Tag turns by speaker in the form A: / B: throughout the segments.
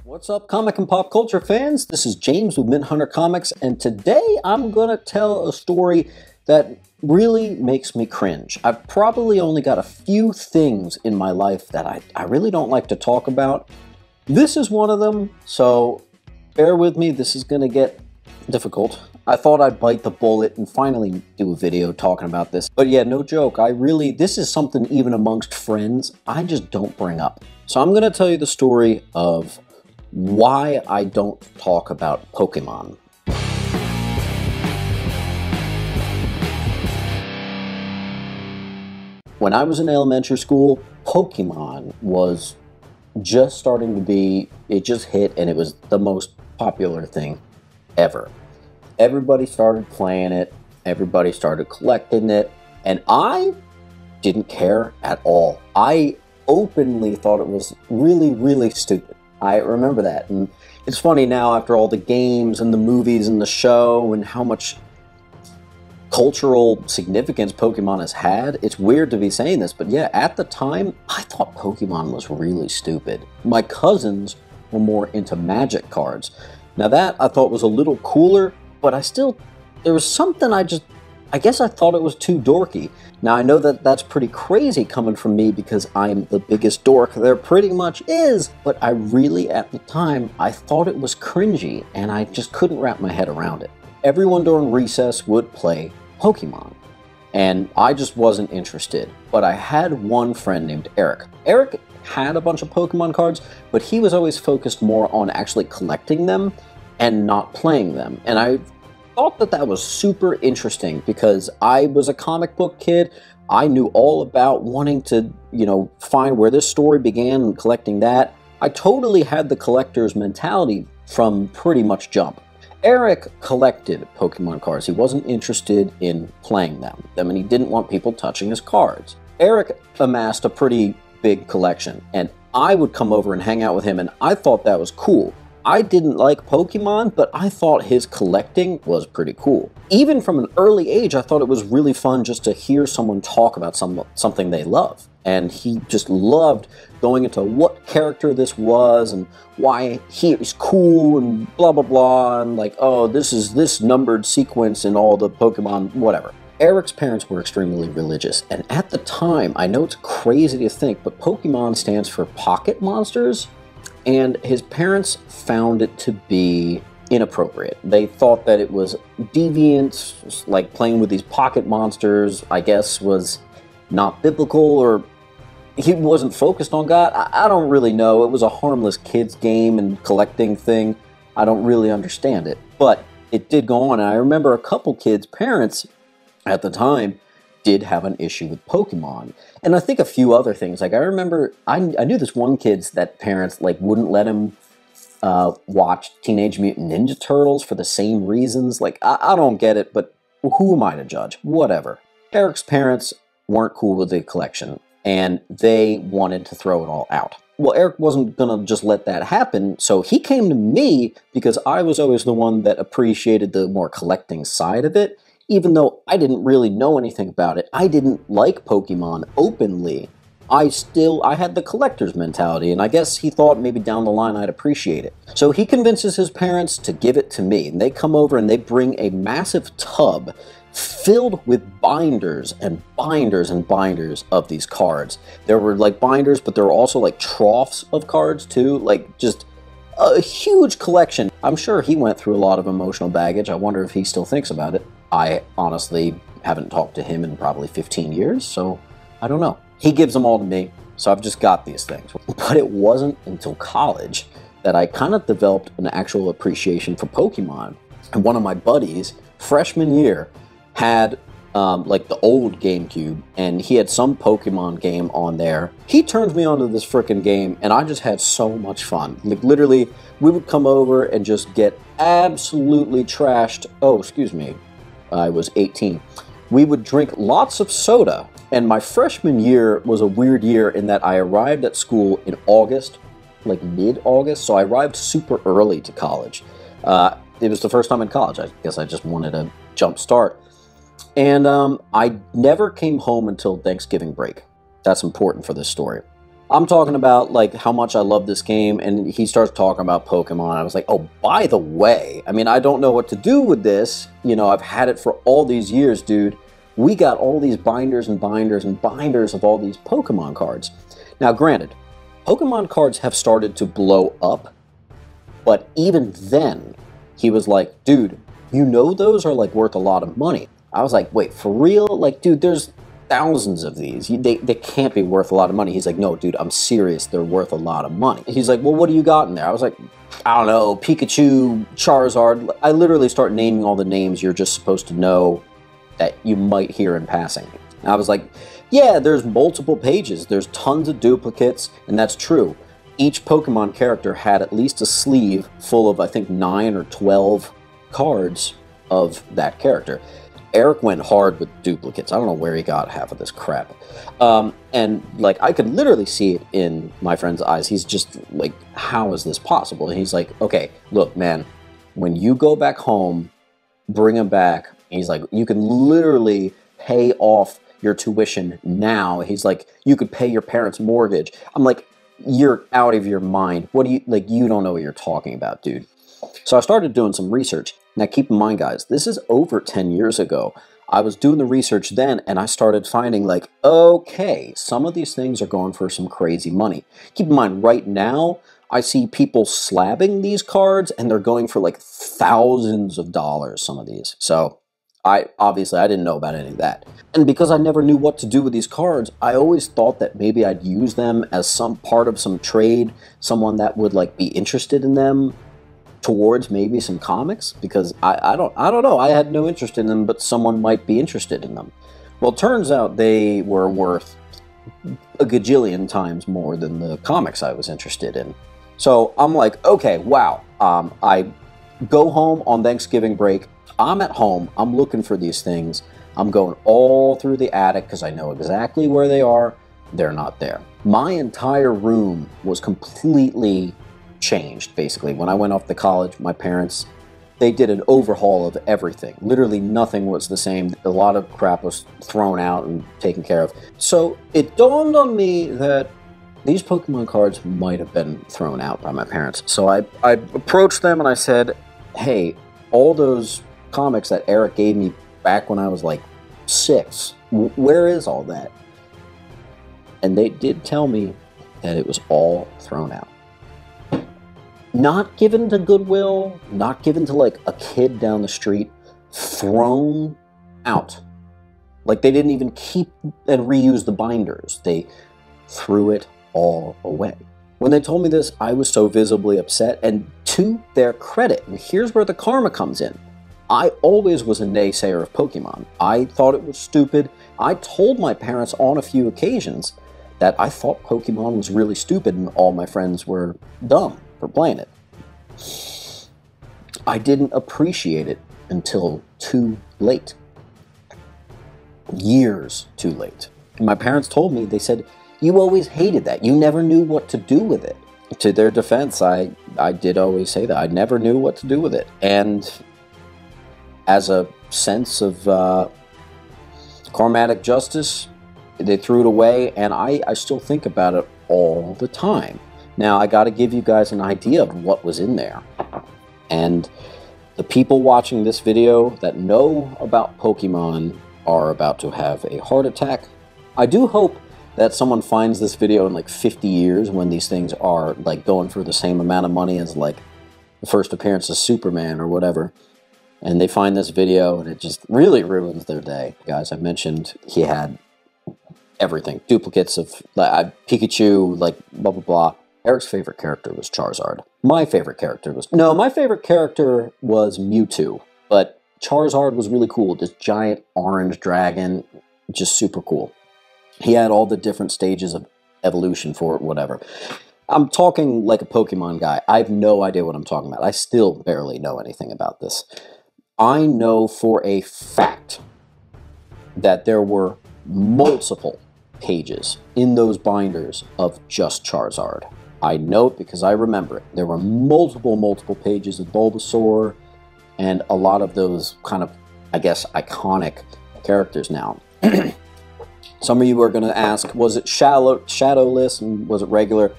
A: What's up, comic and pop culture fans? This is James with Mint Hunter Comics, and today I'm going to tell a story that really makes me cringe. I've probably only got a few things in my life that I really don't like to talk about. This is one of them, so bear with me, this is going to get difficult. I thought I'd bite the bullet and finally do a video talking about this. But yeah, no joke, this is something even amongst friends, I just don't bring up. So I'm going to tell you the story of why I don't talk about Pokemon. When I was in elementary school, Pokemon was just starting to be, it just hit and it was the most popular thing ever. Everybody started playing it, everybody started collecting it, and I didn't care at all. I openly thought it was really, really stupid. I remember that, and it's funny now after all the games and the movies and the show and how much cultural significance Pokemon has had. It's weird to be saying this, but yeah, at the time, I thought Pokemon was really stupid. My cousins were more into Magic cards. Now that I thought was a little cooler, but there was something I guess I thought it was too dorky. Now I know that that's pretty crazy coming from me because I'm the biggest dork there pretty much is, but I really, at the time, I thought it was cringy and I just couldn't wrap my head around it. Everyone during recess would play Pokemon, and I just wasn't interested. But I had one friend named Eric. Eric had a bunch of Pokemon cards, but he was always focused more on actually collecting them and not playing them. And I thought that was super interesting because I was a comic book kid. I knew all about wanting to, find where this story began and collecting that. I totally had the collector's mentality from pretty much jump. Eric collected Pokemon cards. He wasn't interested in playing them. I mean, he didn't want people touching his cards. Eric amassed a pretty big collection, and I would come over and hang out with him, and I thought that was cool. I didn't like Pokemon, but I thought his collecting was pretty cool. Even from an early age, I thought it was really fun just to hear someone talk about something they love. And he just loved going into what character this was and why he's cool and blah, blah, blah. And like, oh, this is this numbered sequence in all the Pokemon, whatever. Eric's parents were extremely religious. And at the time, I know it's crazy to think, but Pokemon stands for Pocket Monsters. And his parents found it to be inappropriate. They thought that it was deviant, like playing with these pocket monsters, I guess, was not biblical, or he wasn't focused on God. I don't really know. It was a harmless kids game and collecting thing. I don't really understand it. But it did go on, and I remember a couple kids' parents at the time did have an issue with Pokemon. And I think a few other things. Like I remember, I knew this one kid's that parents wouldn't let him watch Teenage Mutant Ninja Turtles for the same reasons. Like, I don't get it, but who am I to judge? Whatever. Eric's parents weren't cool with the collection, and they wanted to throw it all out. Well, Eric wasn't gonna just let that happen, so he came to me because I was always the one that appreciated the more collecting side of it. Even though I didn't really know anything about it, I didn't like Pokemon openly. I had the collector's mentality, and I guess he thought maybe down the line I'd appreciate it. So he convinces his parents to give it to me, and they come over and they bring a massive tub filled with binders and binders and binders of these cards. There were binders, but there were also troughs of cards too, just a huge collection. I'm sure he went through a lot of emotional baggage. I wonder if he still thinks about it. I honestly haven't talked to him in probably 15 years, so I don't know. He gives them all to me, so I've just got these things. But it wasn't until college that I kind of developed an actual appreciation for Pokemon. And one of my buddies, freshman year, had the old GameCube, and he had some Pokemon game on there. He turns me onto this frickin' game, and I just had so much fun. Literally, we would come over and just get absolutely trashed. Oh, excuse me. I was 18. We would drink lots of soda, and my freshman year was a weird year in that I arrived at school in August, mid-August, so I arrived super early to college. It was the first time in college. I guess I just wanted a jump start. And I never came home until Thanksgiving break. That's important for this story. I'm talking about like how much I love this game, and he starts talking about Pokemon. I was like, oh, by the way, I mean, I don't know what to do with this. You know, I've had it for all these years, dude. We got all these binders and binders and binders of all these Pokemon cards. Now, granted, Pokemon cards have started to blow up, but even then, he was like, dude, you know those are like worth a lot of money. I was like, wait, for real? Like, dude, there's thousands of these. They can't be worth a lot of money. He's like, no, dude, I'm serious. They're worth a lot of money. He's like, well, what do you got in there? I was like, I don't know, Pikachu, Charizard. I literally start naming all the names you're just supposed to know that you might hear in passing. And I was like, yeah, there's multiple pages. There's tons of duplicates, and that's true. Each Pokemon character had at least a sleeve full of, I think, 9 or 12 cards of that character. Eric went hard with duplicates. I don't know where he got half of this crap. And, like, I could literally see it in my friend's eyes. He's just like, how is this possible? And he's like, okay, look, man, when you go back home, bring them back. He's like, you can literally pay off your tuition now. He's like, you could pay your parents' mortgage. I'm like, you're out of your mind. What do you, like, you don't know what you're talking about, dude. So I started doing some research. Now, keep in mind, guys, this is over 10 years ago. I was doing the research then, and I started finding, like, okay, some of these things are going for some crazy money. Keep in mind, right now, I see people slabbing these cards, and they're going for, like, thousands of dollars, some of these. So, obviously, I didn't know about any of that. And because I never knew what to do with these cards, I always thought that maybe I'd use them as some part of some trade, someone that would, like, be interested in them towards maybe some comics, because I don't know, I had no interest in them, but someone might be interested in them. Well, it turns out they were worth a gajillion times more than the comics I was interested in. So I'm like, okay, wow. I go home on Thanksgiving break. I'm at home. I'm looking for these things. I'm going all through the attic because I know exactly where they are. They're not there. My entire room was completely changed, basically. When I went off to college, my parents, they did an overhaul of everything. Literally nothing was the same. A lot of crap was thrown out and taken care of. So it dawned on me that these Pokemon cards might have been thrown out by my parents. So I approached them and I said, hey, all those comics that Eric gave me back when I was like 6, where is all that? And they did tell me that it was all thrown out. Not given to Goodwill, not given to like a kid down the street, thrown out. Like they didn't even keep and reuse the binders. They threw it all away. When they told me this, I was so visibly upset, and to their credit, and here's where the karma comes in, I always was a naysayer of Pokemon. I thought it was stupid. I told my parents on a few occasions that I thought Pokemon was really stupid and all my friends were dumb for playing it. I didn't appreciate it until too late. Years too late. And my parents told me, they said, you always hated that. You never knew what to do with it. To their defense, I did always say that. I never knew what to do with it. And as a sense of karmatic justice, they threw it away, and I still think about it all the time. Now, I got to give you guys an idea of what was in there. And the people watching this video that know about Pokemon are about to have a heart attack. I do hope that someone finds this video in like 50 years when these things are like going for the same amount of money as like the first appearance of Superman or whatever. And they find this video and it just really ruins their day. Guys, I mentioned he had everything. Duplicates of Pikachu, like blah, blah, blah. Eric's favorite character was Charizard. My favorite character was Mewtwo, but Charizard was really cool. This giant orange dragon, just super cool. He had all the different stages of evolution for it, whatever. I'm talking like a Pokemon guy. I have no idea what I'm talking about. I still barely know anything about this. I know for a fact that there were multiple pages in those binders of just Charizard. I know it because I remember it. There were multiple pages of Bulbasaur and a lot of those kind of, I guess, iconic characters now. Some of you are going to ask, was it shadowless and was it regular?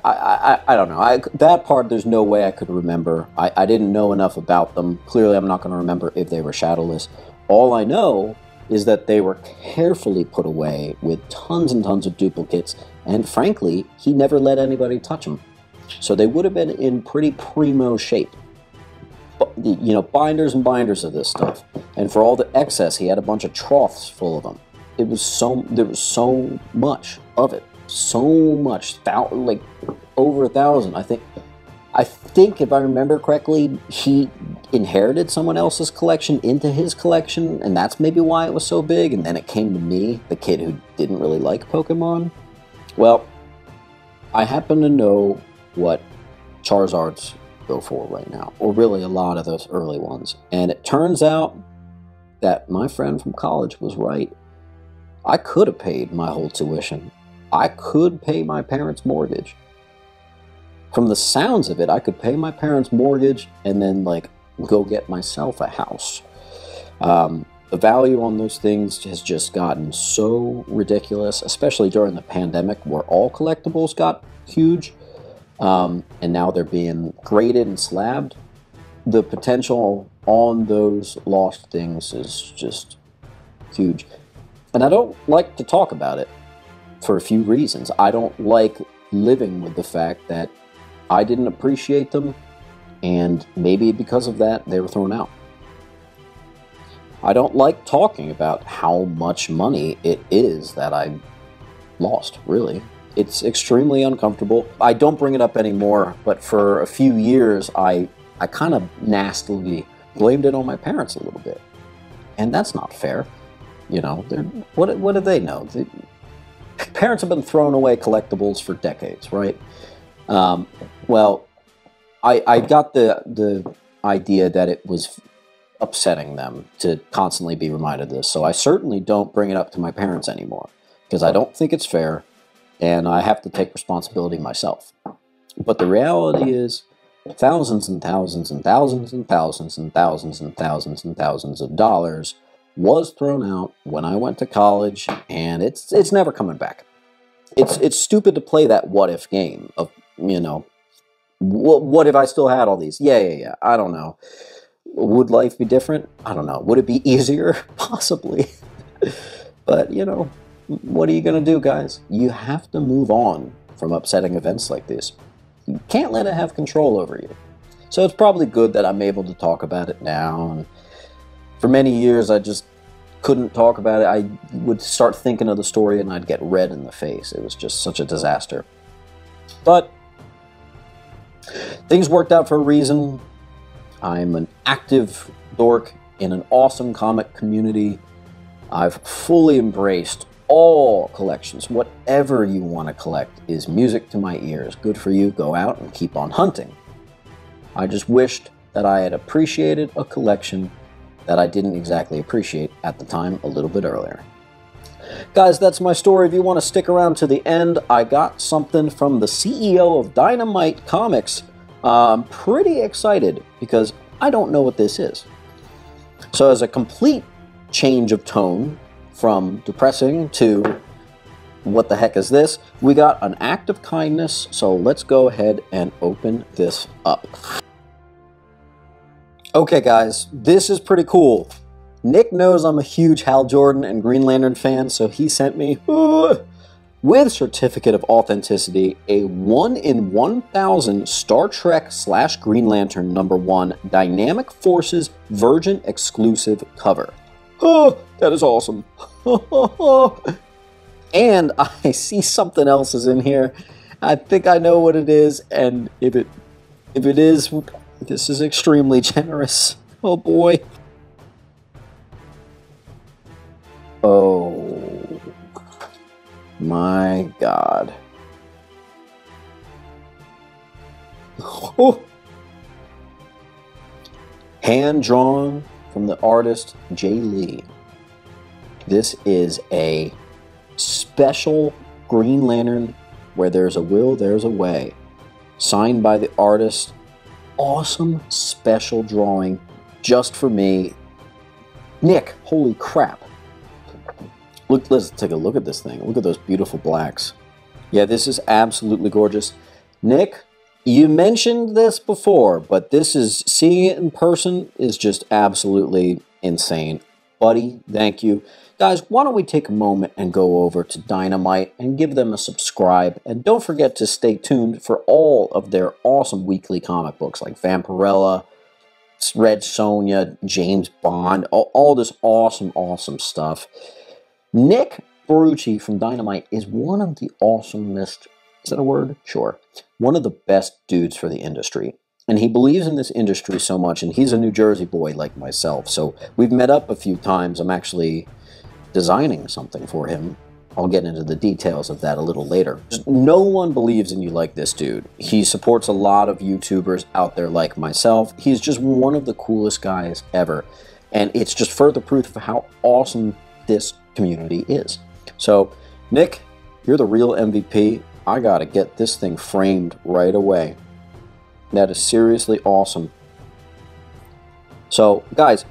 A: I don't know. That part, there's no way I could remember. I didn't know enough about them. Clearly, I'm not going to remember if they were shadowless. All I know is that they were carefully put away with tons and tons of duplicates, and frankly, he never let anybody touch them. So they would have been in pretty primo shape. You know, binders and binders of this stuff. And for all the excess, he had a bunch of troughs full of them. There was so much of it. So much, like over 1,000. I think if I remember correctly, he inherited someone else's collection into his collection, and that's maybe why it was so big, and then it came to me, the kid who didn't really like Pokemon. Well, I happen to know what Charizards go for right now, or really a lot of those early ones, and it turns out that my friend from college was right. I could have paid my whole tuition. I could pay my parents' mortgage. From the sounds of it, I could pay my parents' mortgage and then, like, go get myself a house. The value on those things has just gotten so ridiculous, especially during the pandemic where all collectibles got huge, and now they're being graded and slabbed. The potential on those lost things is just huge. And I don't like to talk about it for a few reasons. I don't like living with the fact that I didn't appreciate them, and maybe because of that, they were thrown out. I don't like talking about how much money it is that I lost, really. It's extremely uncomfortable. I don't bring it up anymore, but for a few years, I kind of nastily blamed it on my parents a little bit. And that's not fair. You know, what do they know? Parents have been throwing away collectibles for decades, right? Well, I got the idea that it was upsetting them to constantly be reminded of this, so I certainly don't bring it up to my parents anymore, because I don't think it's fair, and I have to take responsibility myself. But the reality is, thousands and thousands and thousands and thousands and thousands and thousands and thousands of dollars was thrown out when I went to college, and it's never coming back. It's stupid to play that what-if game of, you know, what if I still had all these? Yeah, I don't know. Would life be different? I don't know. Would it be easier? Possibly. But, you know, what are you going to do, guys? You have to move on from upsetting events like this. You can't let it have control over you. So it's probably good that I'm able to talk about it now. And for many years, I just couldn't talk about it. I would start thinking of the story and I'd get red in the face. It was just such a disaster. But things worked out for a reason. I'm an active dork in an awesome comic community. I've fully embraced all collections. Whatever you want to collect is music to my ears. Good for you. Go out and keep on hunting. I just wished that I had appreciated a collection that I didn't exactly appreciate at the time a little bit earlier. Guys, that's my story. If you want to stick around to the end, I got something from the CEO of Dynamite Comics. I'm pretty excited because I don't know what this is. So as a complete change of tone from depressing to what the heck is this, we got an act of kindness, so let's go ahead and open this up. Okay guys, this is pretty cool. Nick knows I'm a huge Hal Jordan and Green Lantern fan, so he sent me, with certificate of authenticity, a 1 in 1,000 Star Trek / Green Lantern #1 Dynamic Forces Virgin exclusive cover. Oh, that is awesome. And I see something else is in here. I think I know what it is, and if it is, this is extremely generous. Oh boy. Oh my God. Oh. Hand drawn from the artist Jay Lee. This is a special Green Lantern Where There's a Will, There's a Way. Signed by the artist. Awesome special drawing just for me. Nick, holy crap. Let's take a look at this thing. Look at those beautiful blacks. Yeah, this is absolutely gorgeous. Nick, you mentioned this before, but seeing it in person is just absolutely insane. Buddy, thank you. Guys, why don't we take a moment and go over to Dynamite and give them a subscribe. And don't forget to stay tuned for all of their awesome weekly comic books like Vampirella, Red Sonja, James Bond, all this awesome stuff. Nick Barucci from Dynamite is one of the awesomest, is that a word? Sure. One of the best dudes for the industry. And he believes in this industry so much, and he's a New Jersey boy like myself, so we've met up a few times. I'm actually designing something for him. I'll get into the details of that a little later. Just no one believes in you like this dude. He supports a lot of YouTubers out there like myself. He's just one of the coolest guys ever. And it's just further proof of how awesome this community is. So, Nick, you're the real MVP. I gotta get this thing framed right away. That is seriously awesome. So, guys,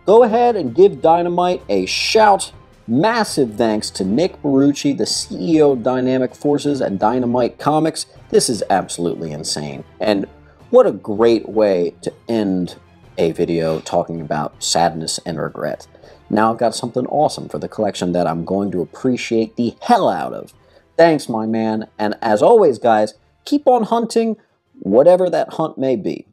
A: go ahead and give Dynamite a shout. Massive thanks to Nick Barucci, the CEO of Dynamic Forces and Dynamite Comics. This is absolutely insane. And what a great way to end a video talking about sadness and regret. Now I've got something awesome for the collection that I'm going to appreciate the hell out of. Thanks, my man. And as always, guys, keep on hunting, whatever that hunt may be.